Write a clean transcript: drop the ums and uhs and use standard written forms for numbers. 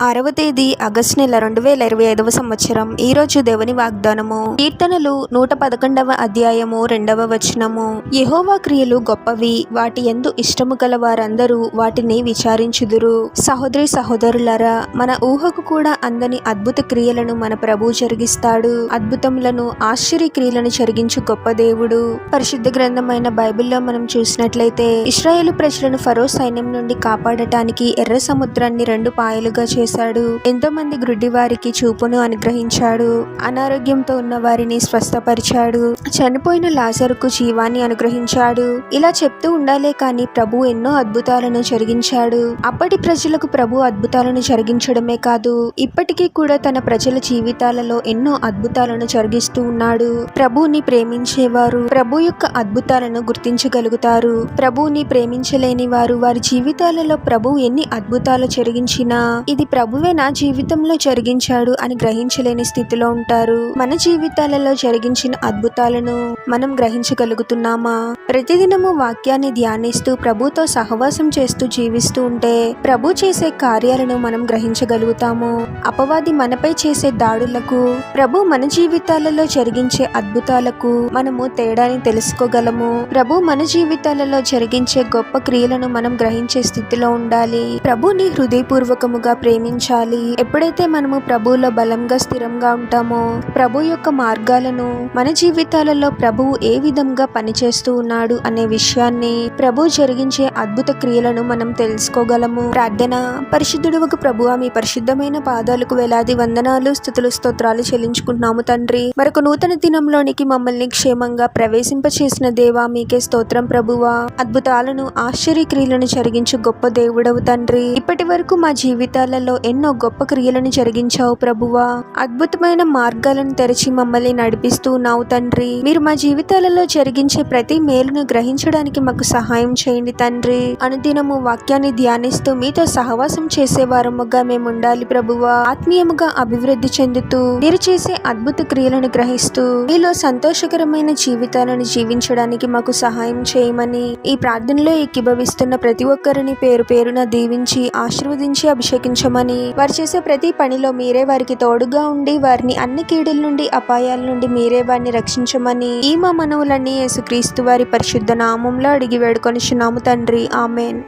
6వ తేదీ ఆగస్టు నెల 2025 సంవత్సరం. ఈ రోజు దేవుని వాగ్దానము. కీర్తనలు 111వ అధ్యాయము 2వ వచనము. యెహోవా క్రియలు గొప్పవి, వాటి యందు ఇష్టము గల వారందరూ వాటిని విచారించుదురు. సహోదరి సహోదరులారా, మన ఊహకు కూడా అందని అద్భుత క్రియలను మన ప్రభు జరిగిస్తాడు. అద్భుతములను, ఆశ్చర్య క్రియలను జరిగించు గొప్ప దేవుడు. పరిశుద్ధ గ్రంథమైన బైబిల్లో మనం చూసినట్లయితే ఇశ్రాయేలు ప్రజలను ఫరో సైన్యం నుండి కాపాడటానికి ఎర్ర సముద్రాన్ని 2 పాయలుగా చేశాడు. ఎంతో మంది గ్రుడ్డి వారికి చూపును అనుగ్రహించాడు. అనారోగ్యంతో ఉన్న వారిని స్వస్థపరిచాడు. చనిపోయిన లాజరుకు జీవాన్ని అనుగ్రహించాడు. ఇలా చెప్తూ ఉండాలే కానీ ప్రభు ఎన్నో అద్భుతాలను జరిగించాడు. అప్పటి ప్రజలకు ప్రభు అద్భుతాలను జరిగించడమే కాదు, ఇప్పటికీ కూడా తన ప్రజల జీవితాలలో ఎన్నో అద్భుతాలను జరిగిస్తూ ఉన్నాడు. ప్రభువుని ప్రేమించేవారు ప్రభు యొక్క అద్భుతాలను గుర్తించగలుగుతారు. ప్రభువుని ప్రేమించలేని వారు వారి జీవితాలలో ప్రభు ఎన్ని అద్భుతాలు జరిగించినా ఇది ప్రభువే నా జీవితంలో జరిగించాడు అని గ్రహించలేని స్థితిలో ఉంటారు. మన జీవితాలలో జరిగించిన అద్భుతాలను మనం గ్రహించగలుగుతున్నామా? ప్రతిదినము వాక్యాన్ని ధ్యానిస్తూ ప్రభుతో సహవాసం చేస్తూ జీవిస్తూ ఉంటే ప్రభు చేసే కార్యాలను మనం గ్రహించగలుగుతాము. అపవాది మనపై చేసే దాడులకు, ప్రభు మన జీవితాలలో జరిగించే అద్భుతాలకు మనము తేడాని తెలుసుకోగలము. ప్రభు మన జీవితాలలో జరిగించే గొప్ప క్రియలను మనం గ్రహించే స్థితిలో ఉండాలి. ప్రభుని హృదయపూర్వకముగా ప్రేమించాలి. ఎప్పుడైతే మనము ప్రభువులో బలంగా స్థిరంగా ఉంటామో, ప్రభు యొక్క మార్గాలను, మన జీవితాలలో ప్రభువు ఏ విధంగా పనిచేస్తూ ఉన్నాడు అనే విషయాన్ని, ప్రభు జరిగించే అద్భుత క్రియలను మనం తెలుసుకోగలము. ప్రార్థన. పరిశుద్ధుడవగు ప్రభువా, మీ పరిశుద్ధమైన పాదాలకు వేలాది వందనాలు, స్తుతులు, స్తోత్రాలు చెల్లించుకుంటున్నాము తండ్రి. మరొక నూతన దినంలోనికి మమ్మల్ని క్షేమంగా ప్రవేశింపచేసిన దేవా, మీకే స్తోత్రం ప్రభువా. అద్భుతాలను, ఆశ్చర్య క్రియలను జరిగించు గొప్ప దేవుడవు తండ్రి. ఇప్పటి వరకు మా జీవితాలలో ఎన్నో గొప్ప క్రియలను జరిగించావు ప్రభువా. అద్భుతమైన మార్గాలను తెరిచి మమ్మల్ని నడిపిస్తూ ఉన్నావు తండ్రి. మీరు మా జీవితాలలో జరిగించే ప్రతి మేలును గ్రహించడానికి మాకు సహాయం చేయండి తండ్రి. అనుదినము వాక్యాన్ని ధ్యానిస్తూ మీతో సహవాసం చేసే వారముగా మేము ఉండాలి ప్రభువా. ఆత్మీయముగా అభివృద్ధి చెందుతూ మీరు చేసే అద్భుత క్రియలను గ్రహిస్తూ మీలో సంతోషకరమైన జీవితాలను జీవించడానికి మాకు సహాయం చేయమని ఈ ప్రార్థనలో ఏకీభవిస్తున్న ప్రతి ఒక్కరిని పేరు పేరున దీవించి ఆశీర్వదించి అభిషేకించమని, వారు చేసే ప్రతి పనిలో మీరే వారికి తోడుగా ఉండి వారిని అన్ని కీడుల నుండి, అపాయాల నుండి మీరే వారిని రక్షించమని ఈ మా మనవులన్నీ యేసుక్రీస్తు వారి పరిశుద్ధ నామంలో అడిగి వేడుకొనిచున్నాము తండ్రి. ఆమేన్.